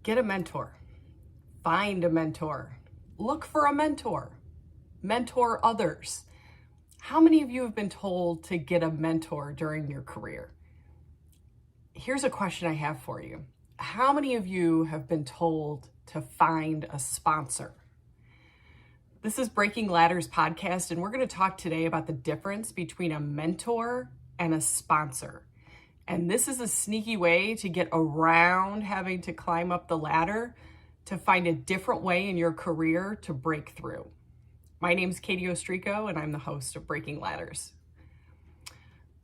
Get a mentor. Find a mentor. Look for a mentor. Mentor others. How many of you have been told to get a mentor during your career? Here's a question I have for you. How many of you have been told to find a sponsor? This is Breaking Ladders podcast, and we're going to talk today about the difference between a mentor and a sponsor. And this is a sneaky way to get around having to climb up the ladder to find a different way in your career to break through. My name is Katie Ostrico, and I'm the host of Breaking Ladders.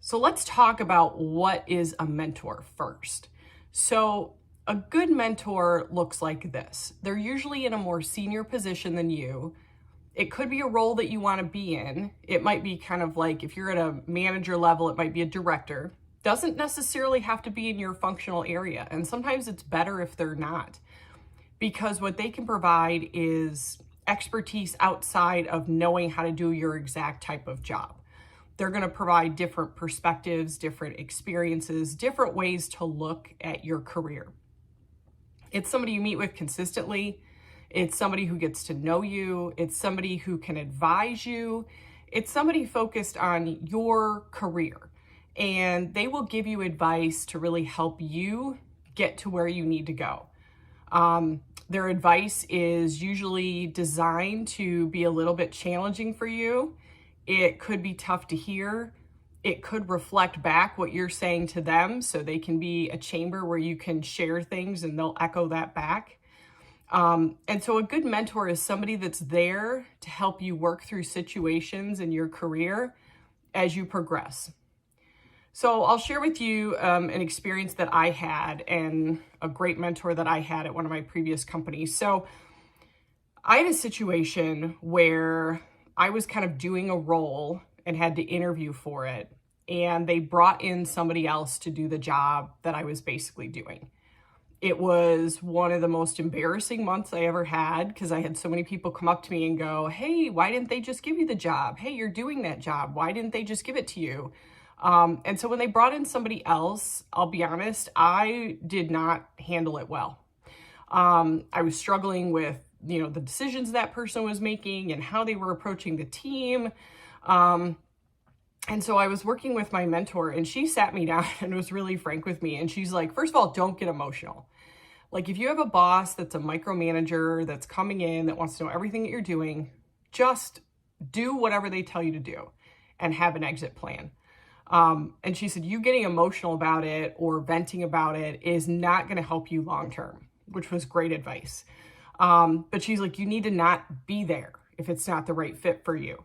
So let's talk about what is a mentor first. So a good mentor looks like this. They're usually in a more senior position than you. It could be a role that you want to be in. It might be kind of like if you're at a manager level, it might be a director. Doesn't necessarily have to be in your functional area. And sometimes it's better if they're not, because what they can provide is expertise outside of knowing how to do your exact type of job. They're going to provide different perspectives, different experiences, different ways to look at your career. It's somebody you meet with consistently. It's somebody who gets to know you. It's somebody who can advise you. It's somebody focused on your career. And they will give you advice to really help you get to where you need to go. Their advice is usually designed to be a little bit challenging for you. It could be tough to hear. It could reflect back what you're saying to them, so they can be a chamber where you can share things and they'll echo that back. And so a good mentor is somebody that's there to help you work through situations in your career as you progress. So I'll share with you an experience that I had and a great mentor that I had at one of my previous companies. So I had a situation where I was kind of doing a role and had to interview for it. And they brought in somebody else to do the job that I was basically doing. It was one of the most embarrassing months I ever had because I had so many people come up to me and go, "Hey, why didn't they just give you the job? Hey, you're doing that job. Why didn't they just give it to you?" And so when they brought in somebody else, I'll be honest, I did not handle it well. I was struggling with, the decisions that person was making and how they were approaching the team. And so I was working with my mentor, and she sat me down and was really frank with me. And she's like, first of all, don't get emotional. Like, if you have a boss that's a micromanager that's coming in that wants to know everything that you're doing, just do whatever they tell you to do and have an exit plan. And she said, you getting emotional about it or venting about it is not going to help you long-term, which was great advice. But she's like, you need to not be there if it's not the right fit for you.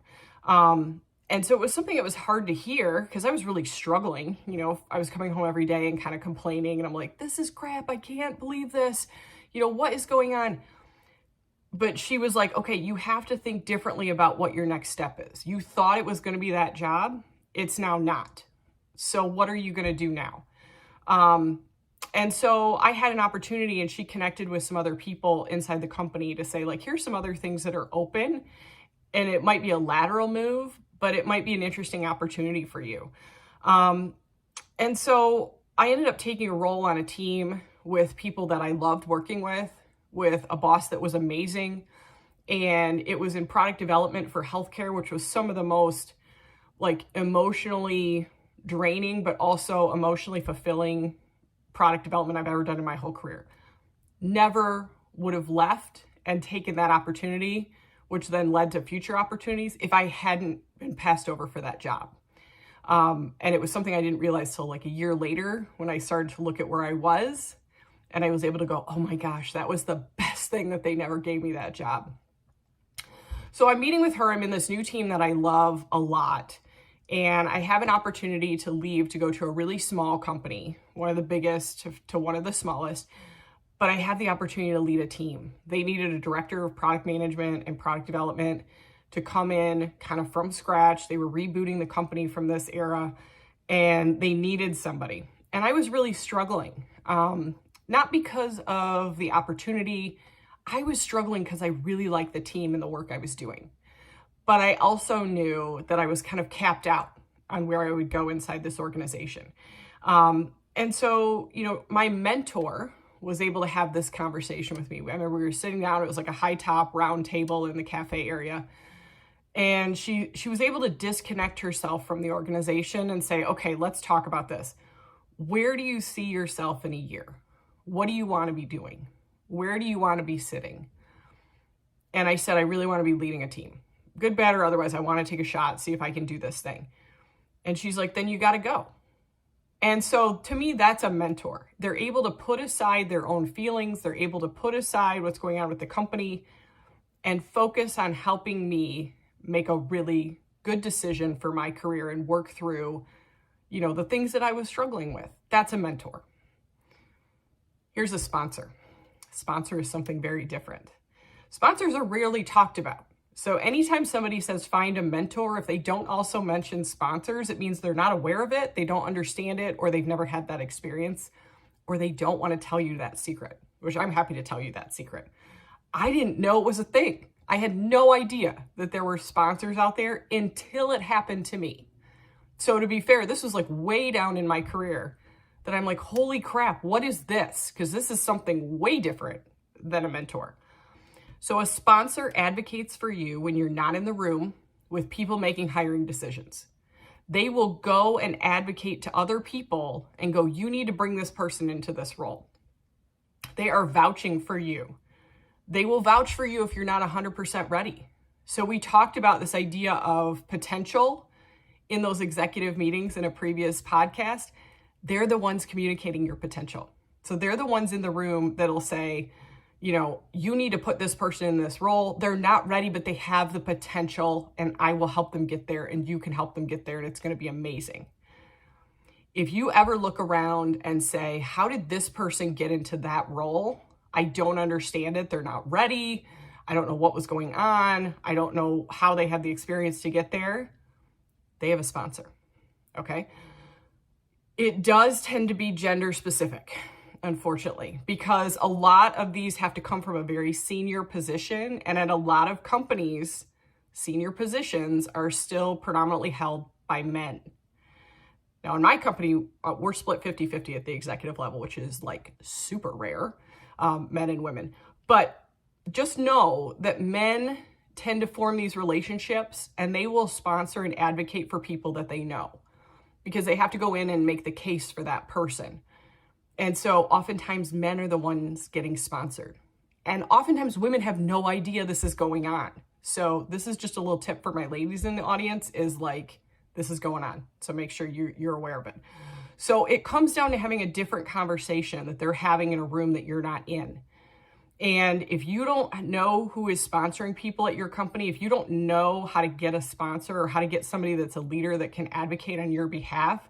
And so it was something that was hard to hear because I was really struggling. I was coming home every day and kind of complaining, and I'm like, this is crap. I can't believe this. What is going on? But she was like, okay, you have to think differently about what your next step is. You thought it was going to be that job. It's now not. So what are you going to do now? And so I had an opportunity, and she connected with some other people inside the company to say, like, here's some other things that are open, and it might be a lateral move, but it might be an interesting opportunity for you. And so I ended up taking a role on a team with people that I loved working with a boss that was amazing. And it was in product development for healthcare, which was some of the most emotionally draining, but also emotionally fulfilling product development I've ever done in my whole career. Never would have left and taken that opportunity, which then led to future opportunities, if I hadn't been passed over for that job. And it was something I didn't realize till a year later when I started to look at where I was, and I was able to go, oh my gosh, that was the best thing that they never gave me that job. So I'm meeting with her. I'm in this new team that I love a lot. And I have an opportunity to leave to go to a really small company, one of the biggest to one of the smallest. But I had the opportunity to lead a team. They needed a director of product management and product development to come in kind of from scratch. They were rebooting the company from this era, and they needed somebody. And I was really struggling, not because of the opportunity. I was struggling because I really liked the team and the work I was doing. But I also knew that I was kind of capped out. on where I would go inside this organization. And so, my mentor was able to have this conversation with me. I remember we were sitting down, it was like a high top round table in the cafe area. And she was able to disconnect herself from the organization and say, okay, let's talk about this. Where do you see yourself in a year? What do you want to be doing? Where do you want to be sitting? And I said, I really want to be leading a team. Good, bad, or otherwise, I want to take a shot, see if I can do this thing. And she's like, then you got to go. And so to me, that's a mentor. They're able to put aside their own feelings. They're able to put aside what's going on with the company and focus on helping me make a really good decision for my career and work through, the things that I was struggling with. That's a mentor. Here's a sponsor. Sponsor is something very different. Sponsors are rarely talked about. So anytime somebody says find a mentor, if they don't also mention sponsors, it means they're not aware of it, they don't understand it, or they've never had that experience, or they don't want to tell you that secret, which I'm happy to tell you that secret. I didn't know it was a thing. I had no idea that there were sponsors out there until it happened to me. So to be fair, this was like way down in my career that I'm like, holy crap, what is this? Because this is something way different than a mentor. So a sponsor advocates for you when you're not in the room with people making hiring decisions. They will go and advocate to other people and go, you need to bring this person into this role. They are vouching for you. They will vouch for you if you're not 100% ready. So we talked about this idea of potential in those executive meetings in a previous podcast. They're the ones communicating your potential. So they're the ones in the room that'll say, you need to put this person in this role. They're not ready, but they have the potential, and I will help them get there, and you can help them get there, and it's going to be amazing. If you ever look around and say, how did this person get into that role? I don't understand it. They're not ready. I don't know what was going on. I don't know how they had the experience to get there. They have a sponsor. Okay. It does tend to be gender specific, unfortunately, because a lot of these have to come from a very senior position. And at a lot of companies, senior positions are still predominantly held by men. Now, in my company, we're split 50-50 at the executive level, which is like super rare, men and women. But just know that men tend to form these relationships and they will sponsor and advocate for people that they know because they have to go in and make the case for that person. And so oftentimes men are the ones getting sponsored. And oftentimes women have no idea this is going on. So this is just a little tip for my ladies in the audience is like, this is going on. So make sure you're aware of it. So it comes down to having a different conversation that they're having in a room that you're not in. And if you don't know who is sponsoring people at your company, if you don't know how to get a sponsor or how to get somebody that's a leader that can advocate on your behalf,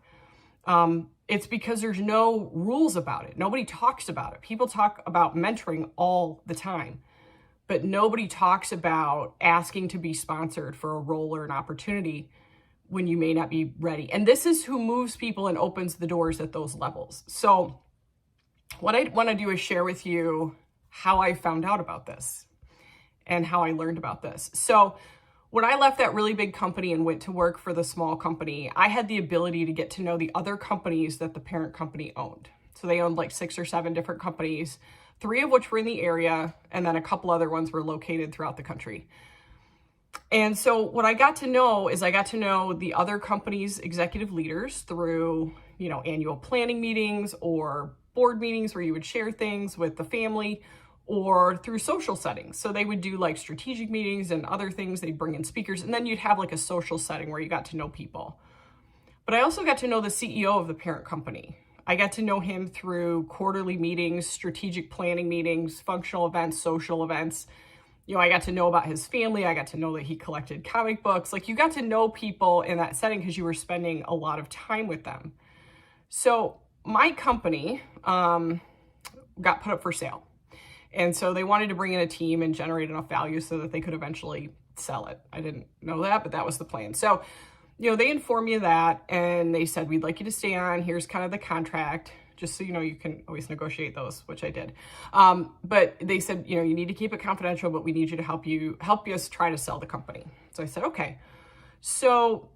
it's because there's no rules about it. Nobody talks about it. People talk about mentoring all the time, but nobody talks about asking to be sponsored for a role or an opportunity when you may not be ready. And this is who moves people and opens the doors at those levels. So what I want to do is share with you how I found out about this and how I learned about this. So when I left that really big company and went to work for the small company, I had the ability to get to know the other companies that the parent company owned. So they owned like 6 or 7 different companies, 3 of which were in the area, and then a couple other ones were located throughout the country. And so what I got to know is I got to know the other companies' executive leaders through, annual planning meetings or board meetings where you would share things with the family, or through social settings. So they would do like strategic meetings and other things. They'd bring in speakers, and then you'd have like a social setting where you got to know people. But I also got to know the CEO of the parent company. I got to know him through quarterly meetings, strategic planning meetings, functional events, social events. I got to know about his family. I got to know that he collected comic books. Like you got to know people in that setting because you were spending a lot of time with them. So my company got put up for sale. And so they wanted to bring in a team and generate enough value so that they could eventually sell it. I didn't know that, but that was the plan. So, they informed me of that and they said, we'd like you to stay on. Here's kind of the contract, just so you can always negotiate those, which I did. But they said, you need to keep it confidential, but we need you to help us try to sell the company. So I said, okay. So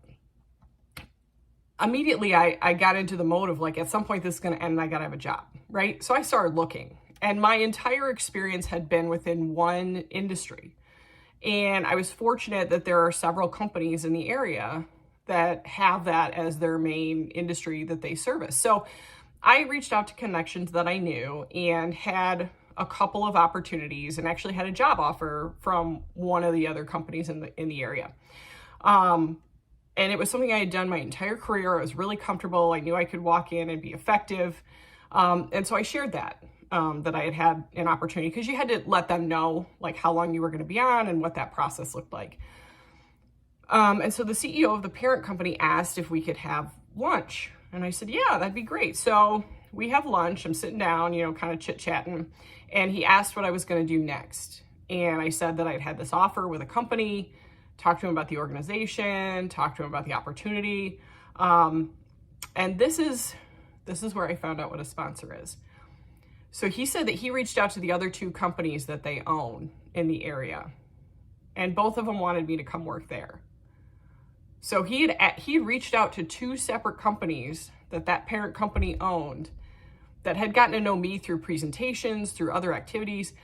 immediately I got into the mode of like, at some point this is going to end and I got to have a job, right? So I started looking, and my entire experience had been within one industry. And I was fortunate that there are several companies in the area that have that as their main industry that they service. So I reached out to connections that I knew and had a couple of opportunities, and actually had a job offer from one of the other companies in the area. And it was something I had done my entire career. I was really comfortable. I knew I could walk in and be effective. And so I shared that I had an opportunity, because you had to let them know like how long you were going to be on and what that process looked like. And so the CEO of the parent company asked if we could have lunch. And I said, yeah, that'd be great. So we have lunch. I'm sitting down, kind of chit-chatting. And he asked what I was going to do next. And I said that I'd had this offer with a company, talked to him about the organization, talked to him about the opportunity. And this is where I found out what a sponsor is. So he said that he reached out to the other two companies that they own in the area, and both of them wanted me to come work there. So he had reached out to two separate companies that parent company owned, that had gotten to know me through presentations, through other activities,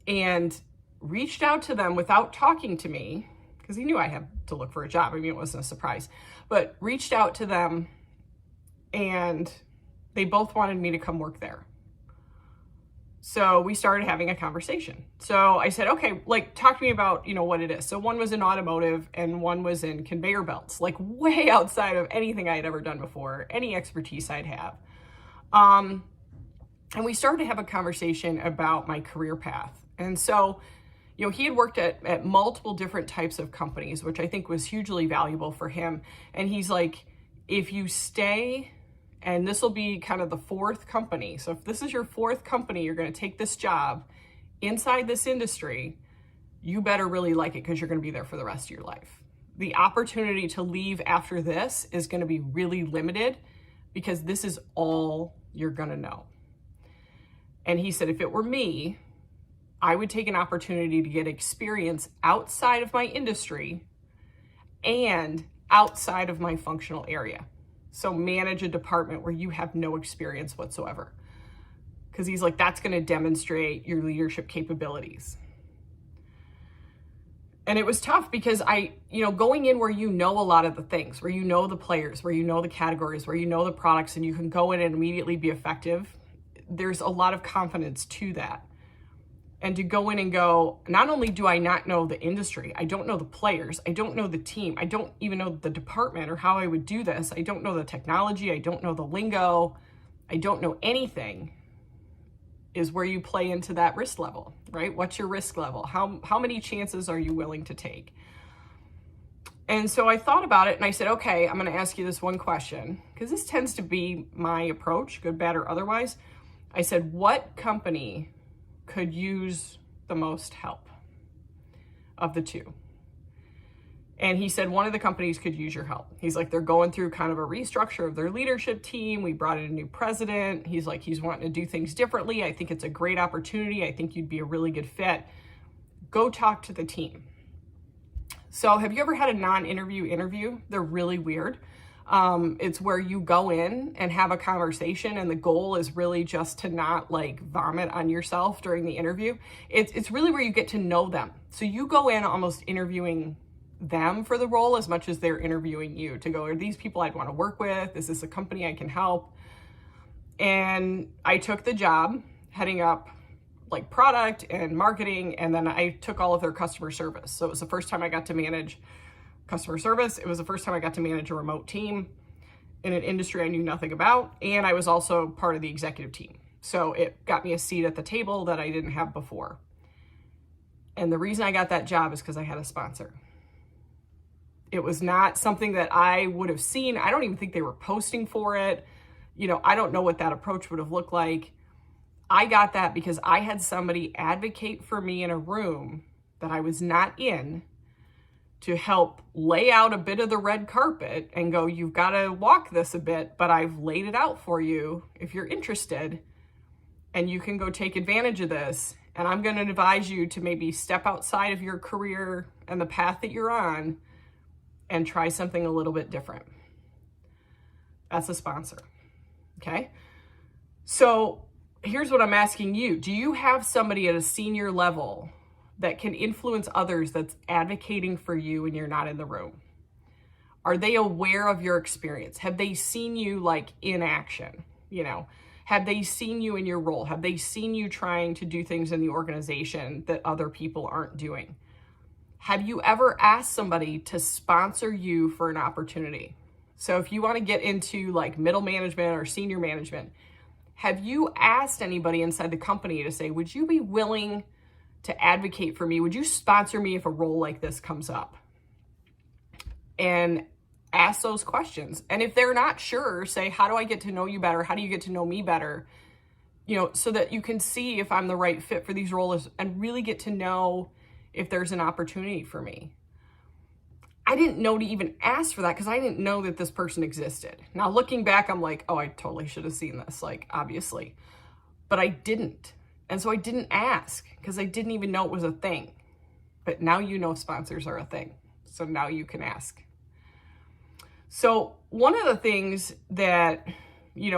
and reached out to them without talking to me, because he knew I had to look for a job. I mean, it wasn't a surprise, but reached out to them, and they both wanted me to come work there. So we started having a conversation. So I said, okay, like, talk to me about, what it is. So one was in automotive and one was in conveyor belts, like way outside of anything I had ever done before, any expertise I'd have. And we started to have a conversation about my career path. And so, he had worked at multiple different types of companies, which I think was hugely valuable for him. And he's like, if you stay, and this will be kind of the fourth company. So if this is your fourth company, you're going to take this job inside this industry, you better really like it, because you're going to be there for the rest of your life. The opportunity to leave after this is going to be really limited, because this is all you're going to know. And he said, if it were me, I would take an opportunity to get experience outside of my industry and outside of my functional area. So manage a department where you have no experience whatsoever. Because he's like, that's going to demonstrate your leadership capabilities. And it was tough, because going in where you know a lot of the things, where you know the players, where you know the categories, where you know the products, and you can go in and immediately be effective, there's a lot of confidence to that. And to go in and go, not only do I not know the industry, I don't know the players, I don't know the team, I don't even know the department or how I would do this, I don't know the technology, I don't know the lingo, I don't know anything, is where you play into that risk level, right? What's your risk level? How many chances are you willing to take? And so I thought about it, and I said, okay, I'm going to ask you this one question, because this tends to be my approach, good, bad, or otherwise. I said, what company could use the most help of the two? And he said, one of the companies could use your help. He's like, they're going through kind of a restructure of their leadership team. We brought in a new president. He's like, he's wanting to do things differently. I think it's a great opportunity. I think you'd be a really good fit. Go talk to the team. So have you ever had a non-interview interview? They're really weird. It's where you go in and have a conversation, and the goal is really just to not like vomit on yourself during the interview. It's really where you get to know them. So you go in almost interviewing them for the role as much as they're interviewing you, to go, are these people I'd want to work with? Is this a company I can help? And I took the job heading up like product and marketing, and then I took all of their customer service. So it was the first time I got to manage customer service. It was the first time I got to manage a remote team in an industry I knew nothing about. And I was also part of the executive team. So it got me a seat at the table that I didn't have before. And the reason I got that job is because I had a sponsor. It was not something that I would have seen. I don't even think they were posting for it. I don't know what that approach would have looked like. I got that because I had somebody advocate for me in a room that I was not in, to help lay out a bit of the red carpet and go, you've got to walk this a bit, but I've laid it out for you if you're interested, and you can go take advantage of this. And I'm going to advise you to maybe step outside of your career and the path that you're on and try something a little bit different. That's a sponsor. Okay. So here's what I'm asking you. Do you have somebody at a senior level that can influence others that's advocating for you when you're not in the room? Are they aware of your experience? Have they seen you like in action? Have they seen you in your role? Have they seen you trying to do things in the organization that other people aren't doing? Have you ever asked somebody to sponsor you for an opportunity? So if you want to get into like middle management or senior management, have you asked anybody inside the company to say, would you be willing to advocate for me? Would you sponsor me if a role like this comes up? And ask those questions. And if they're not sure, say, how do I get to know you better? How do you get to know me better? So that you can see if I'm the right fit for these roles and really get to know if there's an opportunity for me. I didn't know to even ask for that because I didn't know that this person existed. Now, looking back, I'm like, oh, I totally should have seen this, like, obviously. But I didn't. And so I didn't ask because I didn't even know it was a thing. But now you know sponsors are a thing. So now you can ask. So one of the things that,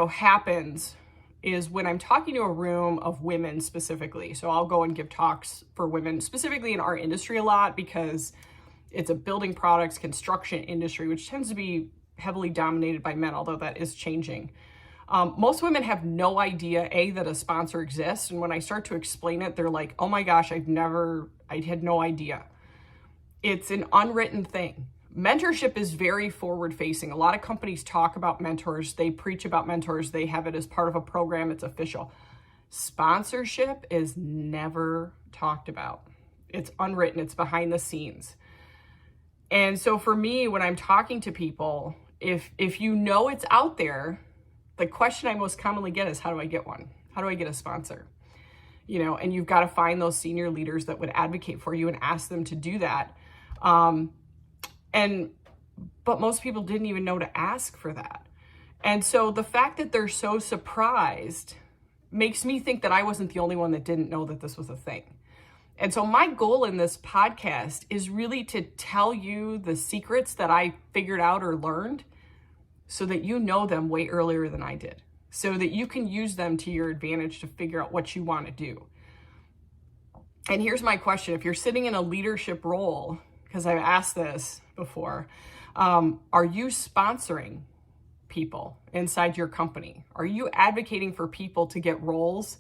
happens is when I'm talking to a room of women specifically. So I'll go and give talks for women specifically in our industry a lot because it's a building products, construction industry, which tends to be heavily dominated by men, although that is changing. Most women have no idea, that a sponsor exists. And when I start to explain it, they're like, oh my gosh, I had no idea. It's an unwritten thing. Mentorship is very forward facing. A lot of companies talk about mentors. They preach about mentors. They have it as part of a program. It's official. Sponsorship is never talked about. It's unwritten. It's behind the scenes. And so for me, when I'm talking to people, if it's out there, the question I most commonly get is, how do I get one? How do I get a sponsor? And you've got to find those senior leaders that would advocate for you and ask them to do that. But most people didn't even know to ask for that. And so the fact that they're so surprised makes me think that I wasn't the only one that didn't know that this was a thing. And so my goal in this podcast is really to tell you the secrets that I figured out or learned so that you know them way earlier than I did, so that you can use them to your advantage to figure out what you want to do. And here's my question. If you're sitting in a leadership role, because I've asked this before, are you sponsoring people inside your company? Are you advocating for people to get roles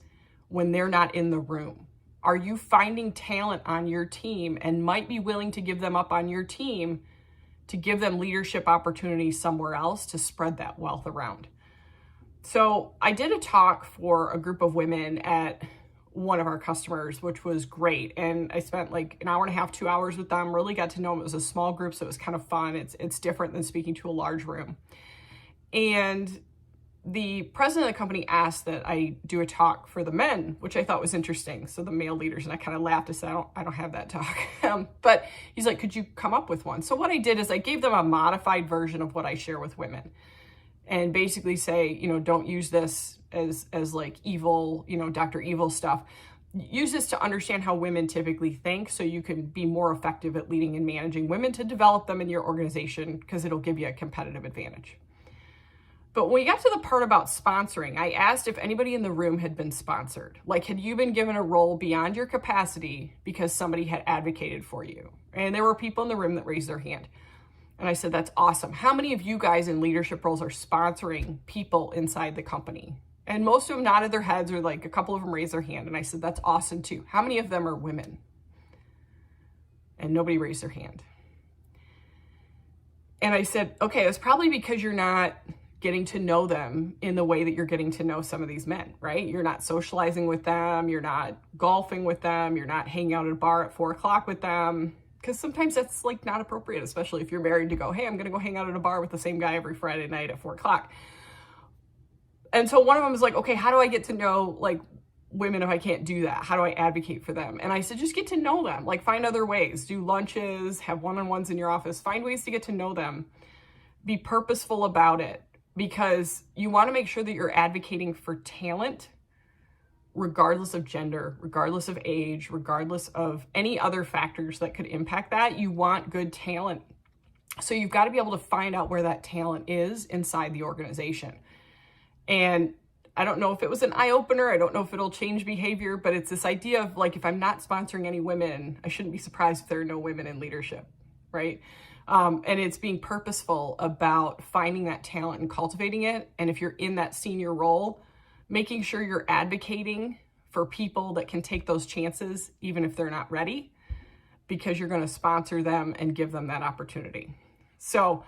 when they're not in the room? Are you finding talent on your team and might be willing to give them up on your team to give them leadership opportunities somewhere else to spread that wealth around? So I did a talk for a group of women at one of our customers, which was great. And I spent like an hour and a half, 2 hours with them, really got to know them. It was a small group, so it was kind of fun. It's different than speaking to a large room. And the president of the company asked that I do a talk for the men, which I thought was interesting. So the male leaders, and I kind of laughed and said, I don't have that talk. But he's like, could you come up with one? So what I did is I gave them a modified version of what I share with women and basically say, don't use this as like evil, Dr. Evil stuff. Use this to understand how women typically think so you can be more effective at leading and managing women to develop them in your organization because it'll give you a competitive advantage. But when we got to the part about sponsoring, I asked if anybody in the room had been sponsored. Like, had you been given a role beyond your capacity because somebody had advocated for you? And there were people in the room that raised their hand. And I said, that's awesome. How many of you guys in leadership roles are sponsoring people inside the company? And most of them nodded their heads, or like a couple of them raised their hand. And I said, that's awesome too. How many of them are women? And nobody raised their hand. And I said, okay, it's probably because you're not getting to know them in the way that you're getting to know some of these men, right? You're not socializing with them. You're not golfing with them. You're not hanging out at a bar at 4:00 with them. Because sometimes that's like not appropriate, especially if you're married, to go, hey, I'm going to go hang out at a bar with the same guy every Friday night at 4:00. And so one of them was like, okay, how do I get to know like women if I can't do that? How do I advocate for them? And I said, just get to know them. Like, find other ways. Do lunches, have one-on-ones in your office. Find ways to get to know them. Be purposeful about it, because you want to make sure that you're advocating for talent regardless of gender, regardless of age, regardless of any other factors that could impact that. You want good talent So you've got to be able to find out where that talent is inside the organization. And I don't know if it was an eye-opener. I don't know if it'll change behavior, but it's this idea of like, if I'm not sponsoring any women, I shouldn't be surprised if there are no women in leadership, right? And it's being purposeful about finding that talent and cultivating it. And if you're in that senior role, making sure you're advocating for people that can take those chances, even if they're not ready, because you're going to sponsor them and give them that opportunity. So,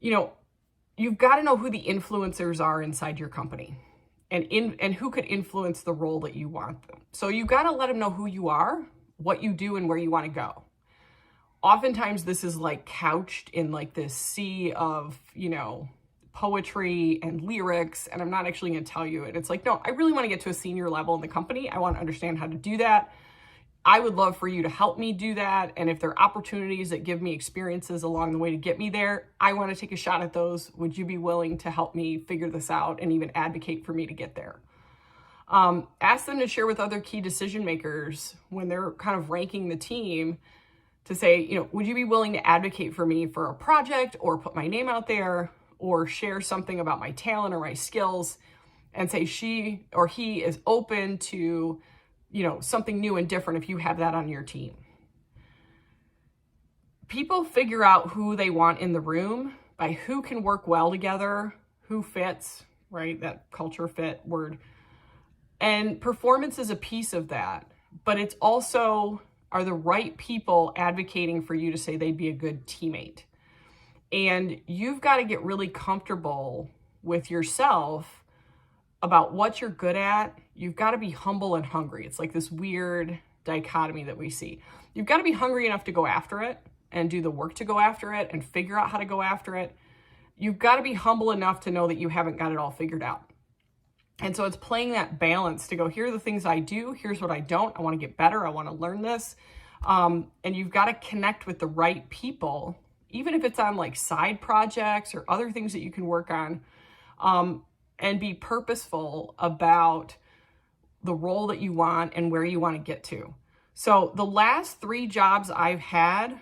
you've got to know who the influencers are inside your company and who could influence the role that you want them. So you've got to let them know who you are, what you do, and where you want to go. Oftentimes this is like couched in like this sea of, poetry and lyrics, and I'm not actually going to tell you it. It's like, no, I really want to get to a senior level in the company. I want to understand how to do that. I would love for you to help me do that. And if there are opportunities that give me experiences along the way to get me there, I want to take a shot at those. Would you be willing to help me figure this out and even advocate for me to get there? Ask them to share with other key decision makers when they're kind of ranking the team to say, would you be willing to advocate for me for a project or put my name out there or share something about my talent or my skills, and say she or he is open to something new and different if you have that on your team. People figure out who they want in the room by who can work well together, who fits, right? That culture fit word. And performance is a piece of that, but it's also, are the right people advocating for you to say they'd be a good teammate? And you've got to get really comfortable with yourself about what you're good at. You've got to be humble and hungry. It's like this weird dichotomy that we see. You've got to be hungry enough to go after it and do the work to go after it and figure out how to go after it. You've got to be humble enough to know that you haven't got it all figured out. And so it's playing that balance to go, here are the things I do, here's what I don't. I want to get better. I want to learn this. And you've got to connect with the right people, even if it's on like side projects or other things that you can work on, and be purposeful about the role that you want and where you want to get to. So the last 3 jobs I've had,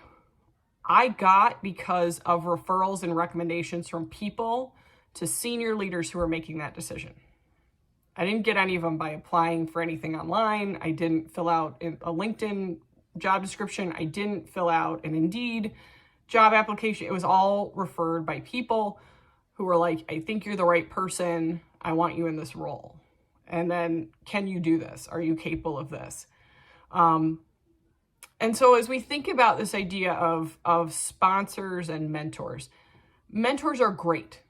I got because of referrals and recommendations from people to senior leaders who are making that decision. I didn't get any of them by applying for anything online. I didn't fill out a LinkedIn job description. I didn't fill out an Indeed job application. It was all referred by people who were like, I think you're the right person. I want you in this role. And then, can you do this? Are you capable of this? And so as we think about this idea of sponsors and mentors are great.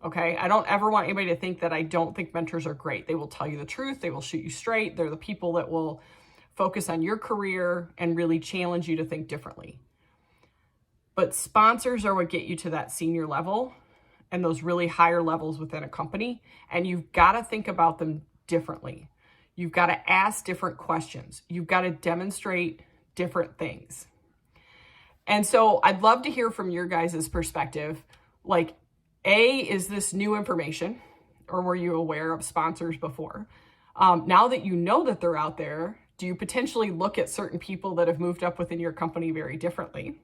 Okay. I don't ever want anybody to think that I don't think mentors are great. They will tell you the truth. They will shoot you straight. They're the people that will focus on your career and really challenge you to think differently. But sponsors are what get you to that senior level and those really higher levels within a company. And you've got to think about them differently. You've got to ask different questions. You've got to demonstrate different things. And so I'd love to hear from your guys' perspective. Like, is this new information, or were you aware of sponsors before? Now that you know that they're out there, do you potentially look at certain people that have moved up within your company very differently?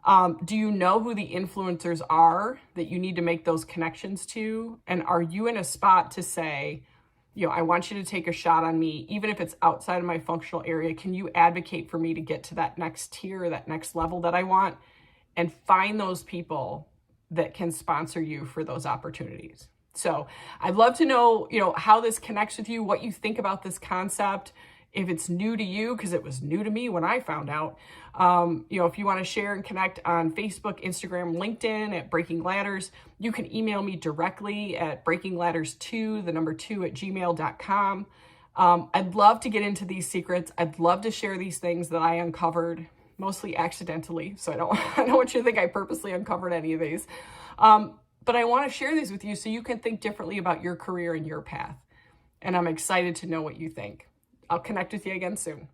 Do you know who the influencers are that you need to make those connections to? And are you in a spot to say, I want you to take a shot on me, even if it's outside of my functional area? Can you advocate for me to get to that next tier, that next level that I want? And find those people that can sponsor you for those opportunities. So I'd love to know, how this connects with you, what you think about this concept. If it's new to you, because it was new to me when I found out, if you want to share and connect on Facebook, Instagram, LinkedIn at Breaking Ladders, you can email me directly at breakingladders2@gmail.com. I'd love to get into these secrets. I'd love to share these things that I uncovered, mostly accidentally. So I don't want you to think I purposely uncovered any of these. But I want to share these with you so you can think differently about your career and your path. And I'm excited to know what you think. I'll connect with you again soon.